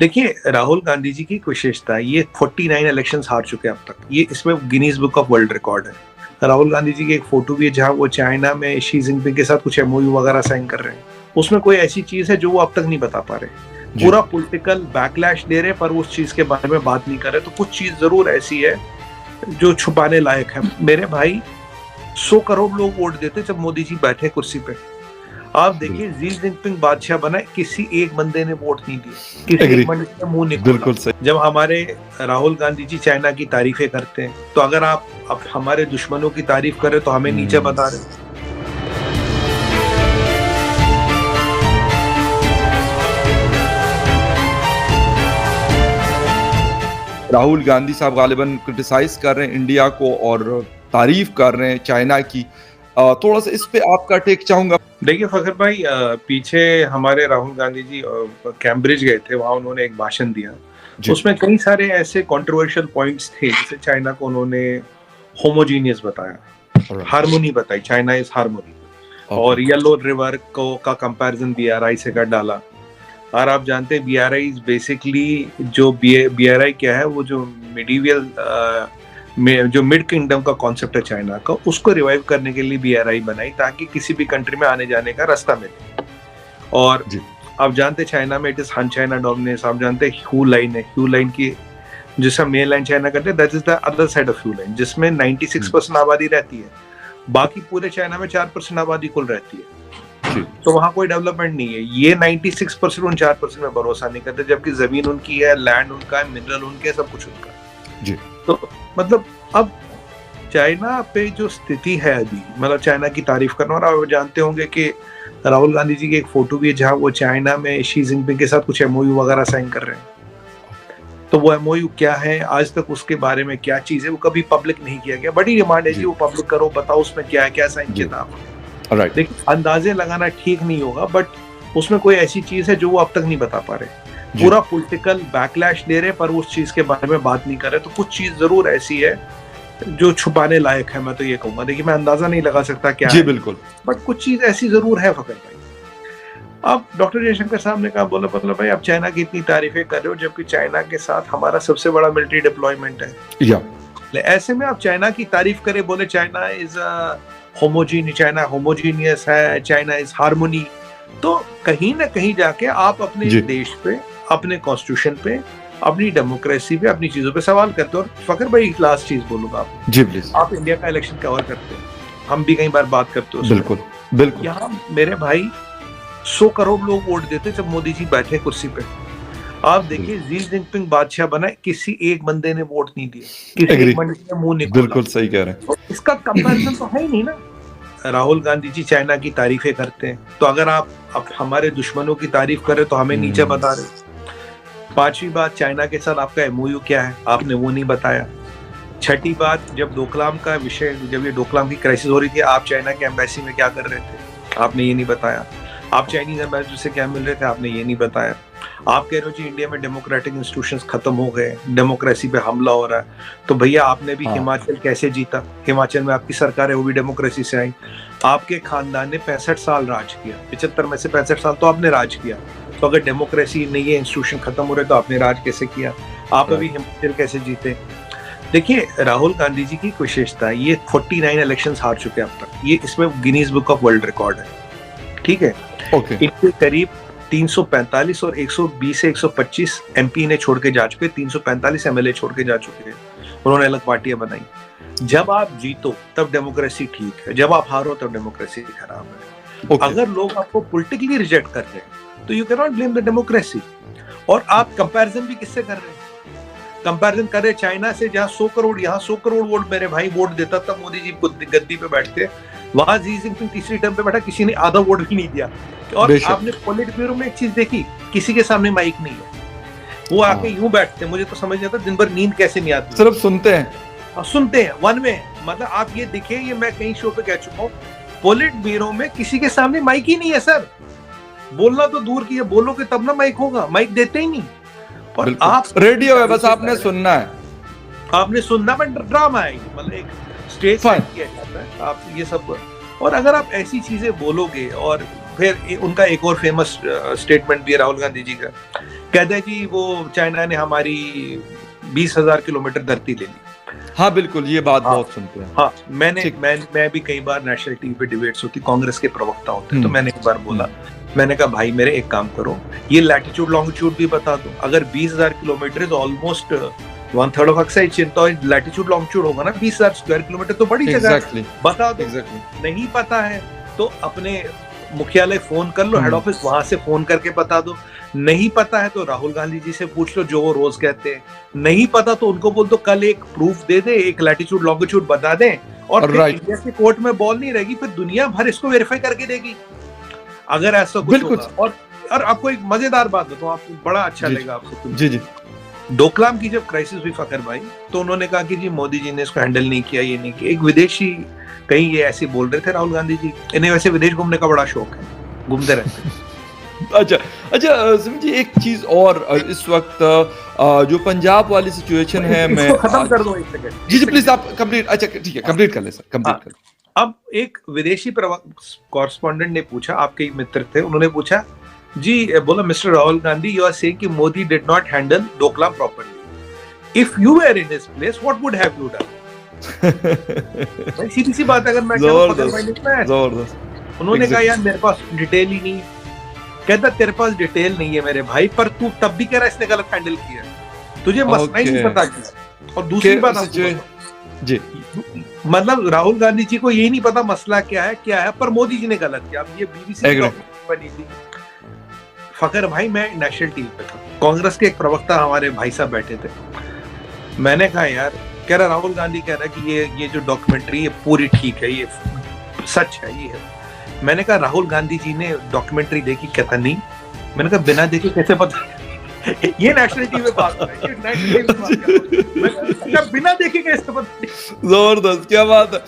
देखिए, राहुल गांधी जी की एक विशेषता है, ये 49 इलेक्शंस हार चुके हैं अब तक। ये इसमें Guinness book of world record है। राहुल गांधी जी की एक फोटो भी है जहां वो चाइना में शी जिनपिंग के साथ कुछ एमओयू वगैरह साइन कर रहे हैं। उसमें कोई ऐसी चीज है जो वो अब तक नहीं बता पा रहे। पूरा पॉलिटिकल बैकलैश दे रहे, पर उस चीज के बारे में बात नहीं कर रहे। तो कुछ चीज जरूर ऐसी है जो छुपाने लायक है। मेरे भाई 100 करोड़ लोग वोट देते जब मोदी जी बैठे कुर्सी पे। आप देखिए, शी जिनपिंग बादशाह बना, किसी एक बंदे ने वोट नहीं दिया, किसी एक बंदे ने मुंह नहीं खोला। जब हमारे राहुल गांधी जी चाइना की तारीफें करते हैं, तो अगर आप हमारे दुश्मनों की तारीफ करें तो हमें नीचे बता रहे। राहुल गांधी साहब गालिबन क्रिटिसाइज कर रहे हैं इंडिया को और तारीफ कर रहे हैं चाइना की। थोड़ा सा इस पे आपका टेक चाहूंगा। देखिए फखर भाई, पीछे हमारे राहुल गांधी जी कैम्ब्रिज गए थे, वहां उन्होंने एक भाषण दिया। उसमें कई सारे ऐसे कंट्रोवर्शियल पॉइंट्स थे, जैसे चाइना को उन्होंने होमोजीनियस बताया, हार्मोनी बताई, चाइना इज हार्मोनी, और येलो रिवर का कंपैरिजन बीआरआई से कर डाला। और आप जानते हैं बीआरआई इज बेसिकली, जो बीआरआई क्या है, वो जो मिडीवियल जो मिड किंगडम का कॉन्सेप्ट है चाइना का, उसको रिवाइव करने के लिए बीआरआई बनाई, ताकि किसी भी कंट्री में आने जाने का रास्ता मिले। और आप जानते हैं चाइना में इट इज हान चाइना डोमिनेंस। आप जानते हैं ह्यू लाइन है, ह्यू लाइन की जिसका मेन लाइन चाइना करते हैं, that is the other side of Hu line, जिसमें 96% आबादी रहती है। बाकी पूरे चाइना में 4% आबादी कुल रहती है। तो वहां कोई डेवलपमेंट नहीं है। ये 96% उन 4% में भरोसा नहीं करते, जबकि जमीन उनकी है, लैंड उनका है, मिनरल उनके है, सब कुछ उनका जी। तो मतलब अब चाइना पे जो स्थिति है अभी, मतलब चाइना की तारीफ करना। और आप जानते होंगे कि राहुल गांधी जी की एक फोटो भी है जहां वो चाइना में शी जिनपिंग के साथ कुछ एमओयू वगैरह साइन कर रहे हैं। तो वो एमओयू क्या है, आज तक उसके बारे में क्या चीज है, वो कभी पब्लिक नहीं किया गया। बड़ी डिमांड है जी, वो पब्लिक करो, बताओ उसमें क्या है, क्या साइन किया था। देखिए, अंदाजे लगाना ठीक नहीं होगा, बट उसमें कोई ऐसी चीज है जो वो अब तक नहीं बता पा रहे। पूरा पॉलिटिकल बैकलैश दे रहे, पर उस चीज के बारे में बात नहीं कर रहे। तो कुछ चीज जरूर ऐसी है जो छुपाने लायक है, मैं तो ये कहूंगा। देखिए, मैं अंदाजा नहीं लगा सकता क्या जी है, बिल्कुल, बट कुछ चीज ऐसी जरूर है फकर भाई। अब डॉक्टर जयशंकर साहब ने कहा, बोला मतलब भाई, आप चाइना की इतनी तारीफें कर रहे हो, जबकि चाइना के साथ हमारा सबसे बड़ा मिलिट्री डिप्लॉयमेंट है। ऐसे में आप चाइना की तारीफ करें, बोले चाइना इज चाइना होमोजीनियस है, चाइना इज हार्मोनी, तो कहीं ना कहीं जाके आप अपने देश पे, अपने कॉन्स्टिट्यूशन पे, अपनी डेमोक्रेसी पे, अपनी चीजों पे सवाल करते हो। और फकर भाई, एक लास्ट चीज बोलूंगा आपको जी, प्लीज। आप इंडिया का इलेक्शन कवर करते हैं, हम भी कई बार बात करते हो, बिल्कुल बिल्कुल। यहाँ मेरे भाई 100 करोड़ लोग वोट देते जब मोदी जी बैठे कुर्सी पे। आप देखिए, शी जिनपिंग बादशाह बना, किसी एक बंदे ने वोट नहीं दिया, किसी एक बंदे ने मुंह नहीं खोला। बिल्कुल सही कह रहे हैं। तो इसका कंपैरिजन तो है ही नहीं ना। राहुल गांधी जी चाइना की तारीफें करते हैं, तो अगर आप हमारे दुश्मनों की तारीफ करें तो हमें नीचे बता रहे। पांचवी बात, चाइना के साथ आपका एमओयू क्या है, आपने वो नहीं बताया। छठी बात, जब डोकलाम का विषय, जब ये डोकलाम की क्राइसिस हो रही थी, आप चाइना के एम्बेसी में क्या कर रहे थे, आपने ये नहीं बताया। आप चाइनीज एम्बेसडर से क्या मिल रहे थे, आपने ये नहीं बताया। आप कह रहे हो जी इंडिया में डेमोक्रेटिक इंस्टीट्यूशंस खत्म हो गए, डेमोक्रेसी पे हमला हो रहा है। तो भैया, आपने भी हिमाचल कैसे जीता? हिमाचल में आपकी सरकार है, वो भी डेमोक्रेसी से आई। आपके खानदान ने 65 साल राज किया, 75 में से 65 साल तो आपने राज किया। तो अगर डेमोक्रेसी नहीं है, इंस्टीट्यूशन खत्म हो रहे, तो आपने राज कैसे किया? आप अभी हिमाचल कैसे जीते? देखिए, राहुल गांधी जी की एक विशेषता है, ये 49 इलेक्शंस हार चुके हैं अब तक। ये इसमें Guinness book of world record है, ठीक है। इनके करीब 345 और 120 से 125 एमपी ने छोड़ के जा चुके, 345 एमएलए छोड़ के जा चुके हैं। उन्होंने अलग पार्टियां बनाई। जब आप जीतो तब डेमोक्रेसी ठीक है, जब आप हारो तब डेमोक्रेसी खराब है। अगर लोग आपको पॉलिटिकली रिजेक्ट कर रहे हैं, तो you can not blame the democracy. और आप कंपैरिजन भी किससे कर रहे हैं? कंपैरिजन कर रहे चाइना से, जहां 100 करोड़, यहाँ 100 करोड़ वोट मेरे भाई वोट देता, तब मोदी जी गद्दी पे बैठते। वहां शी जिनपिंग तीसरी टर्म पे बैठा, किसी ने आधा वोट भी नहीं दिया। और आपने पॉलिट ब्यूरो में एक चीज देखी, किसी के सामने माइक नहीं है, वो आके यूं बैठते। मुझे तो समझ नहीं आता दिन भर नींद कैसे नहीं आती, सिर्फ सुनते हैं, सुनते हैं वन में। मतलब आप ये देखिए, ये मैं कई शो पे कह चुका हूँ, पॉलिट ब्यूरो में किसी के सामने माइक ही नहीं है सर। बोलना तो दूर की है, बोलोगे तब ना माइक होगा, माइक देते ही नहीं। और आप रेडियो है, बस आपने सुनना है, आपने सुनना, बट ड्रामा है, मतलब एक स्टेज सेट किया जाता है, आप ये सब। और अगर आप ऐसी चीजें बोलोगे, और फिर उनका एक और फेमस स्टेटमेंट भी है राहुल गांधी जी का, कहते हैं जी वो चाइना ने हमारी 20,000 किलोमीटर धरती ले ली। हाँ बिल्कुल, ये बात हाँ, बहुत सुनते हैं। हाँ, मैं भी कई बार नेशनल टीवी पे डिबेट्स होती, कांग्रेस के प्रवक्ता होते, तो मैंने एक बार बोला, मैंने कहा भाई मेरे एक काम करो, ये लैटिट्यूड लॉन्गिट्यूड भी बता दो। अगर 20,000 kilometre is almost 1/3 of Aksai चिंता, लैटिट्यूड लॉन्गिट्यूड होगा ना 20,000 स्क्वायर किलोमीटर, तो बड़ी जगह है, बता दो। नहीं पता है तो अपने मुख्यालय फोन कर लो, हेड ऑफिस, वहां से फोन करके बता दो। नहीं पता है तो राहुल गांधी जी से पूछ लो, जो वो रोज कहते हैं। नहीं पता तो उनको बोल दो कल एक प्रूफ दे दे, एक लैटिट्यूड लॉन्गिट्यूड बता दें, और फिर इंडिया की कोर्ट में बॉल नहीं रहेगी, फिर दुनिया भर इसको वेरीफाई करके देगी अगर ऐसा कुछ होगा। और आपको एक मजेदार बात बताऊं, आपको बड़ा अच्छा लगेगा आपको। जी जी। डोकलाम की जब क्राइसिस हुई फकर भाई, तो उन्होंने कहा कि जी मोदी जी ने इसको हैंडल नहीं किया, ये नहीं किया। एक विदेशी कहीं ये ऐसे बोल रहे थे राहुल गांधी जी, इन्हें वैसे विदेश घूमने का बड़ा शौक है, घूमते रहते हैं। अच्छा सिम जी, एक चीज और, इस वक्त जो पंजाब वाली सिचुएशन है, मैं खत्म कर दो एक सेकंड। जी प्लीज आप कंप्लीट, अच्छा ठीक है, कंप्लीट कर ले सर, कंप्लीट कर। अब एक विदेशी कॉरेस्पॉन्डेंट ने पूछा, आपके मित्र थे, उन्होंने पूछा जी, बोला mister Rahul Gandhi, you are saying कि Modi did not handle Doklam properly, if you were in his place what would have you done? भाई सीधी सी बात, अगर मैं जबरदस्त। उन्होंने कहा यार मेरे पास डिटेल ही नहीं। कहता तेरे पास डिटेल नहीं है मेरे भाई, पर तू तब भी कह रहा है इसने गलत हैंडल किया, तुझे मसला ही नहीं पता क्या। और दूसरी बात जी, मतलब राहुल गांधी जी को यही नहीं पता मसला क्या है, पर मोदी जी ने गलत किया। अब ये बीबीसी बनी थी फकर भाई, मैं नेशनल टीवी पे था, कांग्रेस के एक प्रवक्ता हमारे भाई साहब बैठे थे। मैंने कहा यार, कह रहा राहुल गांधी कह रहा कि ये जो डॉक्यूमेंट्री है पूरी ठीक है, ये सच है, ये है। मैंने कहा राहुल गांधी जी ने डॉक्यूमेंट्री देखी? कहता नहीं। मैंने कहा बिना देखे कैसे पता? ये नेशनल टीवी पे बात है, बिना देखे कैसे पता? जबरदस्त, क्या बात है।